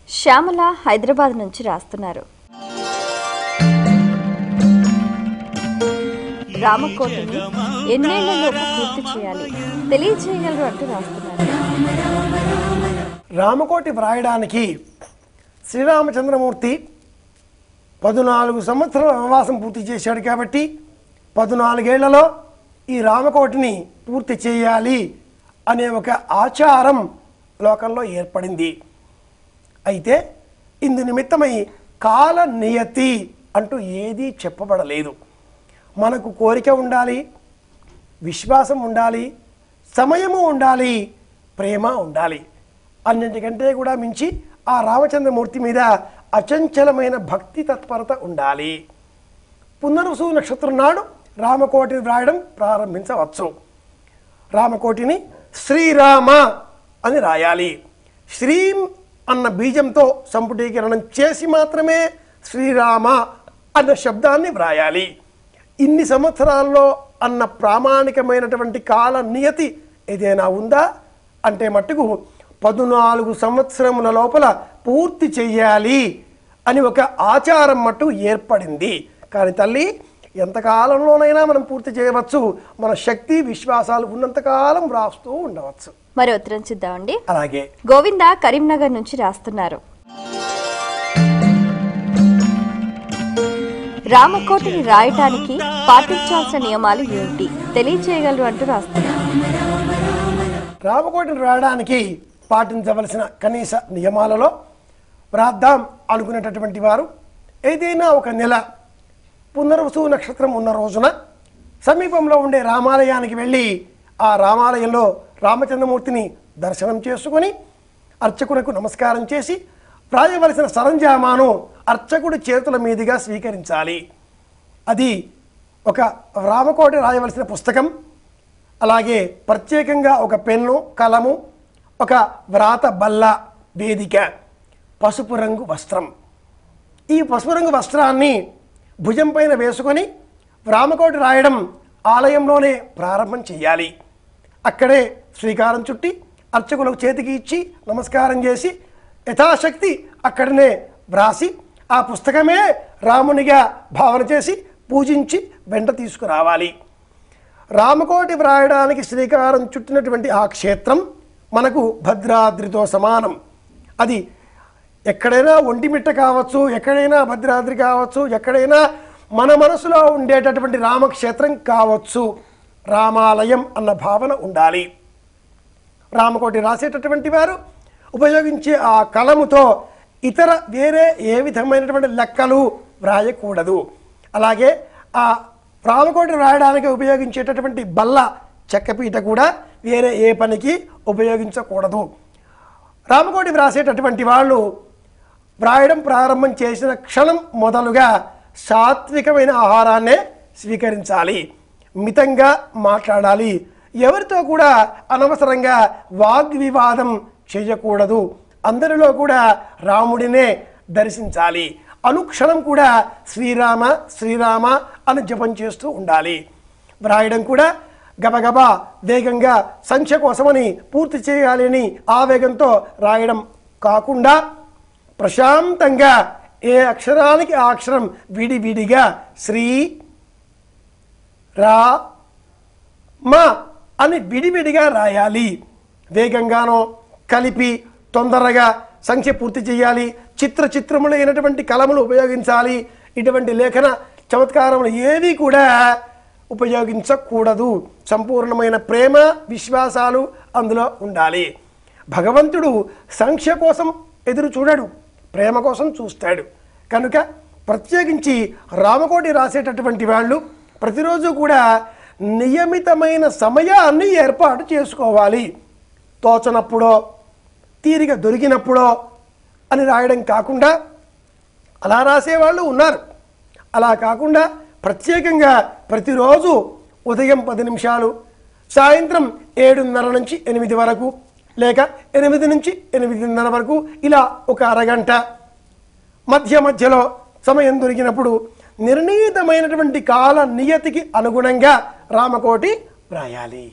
శ్యామల హైదరాబాద్ నుంచి రాస్తున్నారు. రామకోటిని ఎన్నేళ్లలోపు పూర్తి చేయాలి తెలియజేయగలరు అంటూ రాస్తున్నారు. రామకోటి వ్రాయడానికి శ్రీరామచంద్రమూర్తి 14 సంవత్సరాల వనవాసం పూర్తి చేశాడు కాబట్టి 14 ఏళ్లలో ఈ రామకోటిని పూర్తి చేయాలి అనే ఒక ఆచారం లోకంలో ఏర్పడింది. అయితే ఇందు నిమిత్తమై కాల నియతి అంటూ ఏదీ చెప్పబడలేదు. మనకు కోరిక ఉండాలి, విశ్వాసం ఉండాలి, సమయము ఉండాలి, ప్రేమ ఉండాలి. అన్నింటికంటే కూడా మించి ఆ రామచంద్రమూర్తి మీద అచంచలమైన భక్తి తత్పరత ఉండాలి. పునర్వసు నక్షత్రం నాడు రామకోటిని వ్రాయడం ప్రారంభించవచ్చు. రామకోటిని శ్రీరామ అని రాయాలి. శ్రీం అన్న బీజంతో సంపుటీకరణం చేసి మాత్రమే శ్రీరామ అన్న శబ్దాన్ని వ్రాయాలి. ఇన్ని సంవత్సరాల్లో అన్న ప్రామాణికమైనటువంటి కాల నియతి ఏదైనా ఉందా అంటే మట్టుకు 14 సంవత్సరముల లోపల పూర్తి చెయ్యాలి అని ఒక ఆచారం మట్టు ఏర్పడింది. కానీ తల్లి, ఎంతకాలంలోనైనా మనం పూర్తి చేయవచ్చు. మన శక్తి విశ్వాసాలు ఉన్నంతకాలం రాస్తూ ఉండవచ్చు. మరి ఉత్తరం చూద్దామండి. అలాగే గోవింద కరీంనగర్ నుంచి రాస్తున్నారు. రామకోటిని రాయటానికి పాటించాల్సిన నియమాలు ఏమిటి తెలియజేయగలరు అంటూ రాస్తున్నారు. రామకోటిని రాయడానికి పాటించవలసిన కనీస నియమాలలో వ్రాద్దాం అనుకునేటటువంటి వారు ఏదైనా ఒక నెల పునర్వసు నక్షత్రం ఉన్న రోజున సమీపంలో ఉండే రామాలయానికి వెళ్ళి ఆ రామాలయంలో రామచంద్రమూర్తిని దర్శనం చేసుకొని అర్చకులకు నమస్కారం చేసి వ్రాయవలసిన సరంజామాను అర్చకుడి చేతుల మీదుగా స్వీకరించాలి. అది ఒక రామకోటి రాయవలసిన పుస్తకం, అలాగే ప్రత్యేకంగా ఒక పెన్ను, కలము, ఒక వ్రాత బల్ల, వేదిక, పసుపు రంగు వస్త్రం. ఈ పసుపు రంగు వస్త్రాన్ని భుజం పైన వేసుకొని రామకోటి రాయడం ఆలయంలోనే ప్రారంభం చేయాలి. అక్కడే శ్రీకారం చుట్టి అర్చకులకు చేతికి ఇచ్చి నమస్కారం చేసి యథాశక్తి అక్కడనే వ్రాసి ఆ పుస్తకమే రామునిగా భావన చేసి పూజించి వెంట తీసుకురావాలి. రామకోటి వ్రాయడానికి శ్రీకారం చుట్టినటువంటి ఆ క్షేత్రం మనకు భద్రాద్రితో సమానం. అది ఎక్కడైనా ఒంటిమిట్ట కావచ్చు, ఎక్కడైనా భద్రాద్రి కావచ్చు, ఎక్కడైనా మన మనసులో ఉండేటటువంటి రామక్షేత్రం కావచ్చు. రామాలయం అన్న భావన ఉండాలి. రామకోటి రాసేటటువంటి వారు ఉపయోగించే ఆ కలముతో ఇతర వేరే ఏ విధమైనటువంటి లెక్కలు వ్రాయకూడదు. అలాగే ఆ రామకోటి రాయడానికి ఉపయోగించేటటువంటి బల్ల, చెక్కపీట కూడా వేరే ఏ పనికి ఉపయోగించకూడదు. రామకోటి వ్రాసేటటువంటి వాళ్ళు వ్రాయడం ప్రారంభం చేసిన క్షణం మొదలుగా సాత్వికమైన ఆహారాన్నే స్వీకరించాలి. మితంగా మాట్లాడాలి. ఎవరితో కూడా అనవసరంగా వాగ్వివాదం చేయకూడదు. అందరిలో కూడా రాముడినే దర్శించాలి. అనుక్షణం కూడా శ్రీరామ శ్రీరామ అని జపం చేస్తూ ఉండాలి. వ్రాయడం కూడా గబగబా వేగంగా సంఖ్య కోసమని పూర్తి చేయాలని ఆవేగంతో రాయడం కాకుండా ప్రశాంతంగా ఏ అక్షరానికి ఆ అక్షరం విడివిడిగా శ్రీ రా మా అని విడివిడిగా రాయాలి. వేగంగానో కలిపి తొందరగా సంఖ్య పూర్తి చేయాలి. చిత్రములైనటువంటి కలములు ఉపయోగించాలి. ఇటువంటి లేఖన చమత్కారములు ఏవి కూడా ఉపయోగించకూడదు. సంపూర్ణమైన ప్రేమ విశ్వాసాలు అందులో ఉండాలి. భగవంతుడు సంఖ్య కోసం ఎదురు చూడడు, ప్రేమ కోసం చూస్తాడు. కనుక ప్రత్యేకించి రామకోటి రాసేటటువంటి వాళ్ళు ప్రతిరోజు కూడా నియమితమైన సమయాన్ని ఏర్పాటు చేసుకోవాలి. తోచనప్పుడో తీరిక దొరికినప్పుడో అని రాయడం కాకుండా అలా రాసేవాళ్ళు ఉన్నారు. అలా కాకుండా ప్రత్యేకంగా ప్రతిరోజు ఉదయం 10 నిమిషాలు, సాయంత్రం 7:30 నుంచి 8 వరకు, లేక 8 నుంచి 8:30 వరకు, ఇలా ఒక అరగంట మధ్యలో సమయం దొరికినప్పుడు నిర్ణీతమైనటువంటి కాల నియతికి అనుగుణంగా రామకోటి వ్రాయాలి.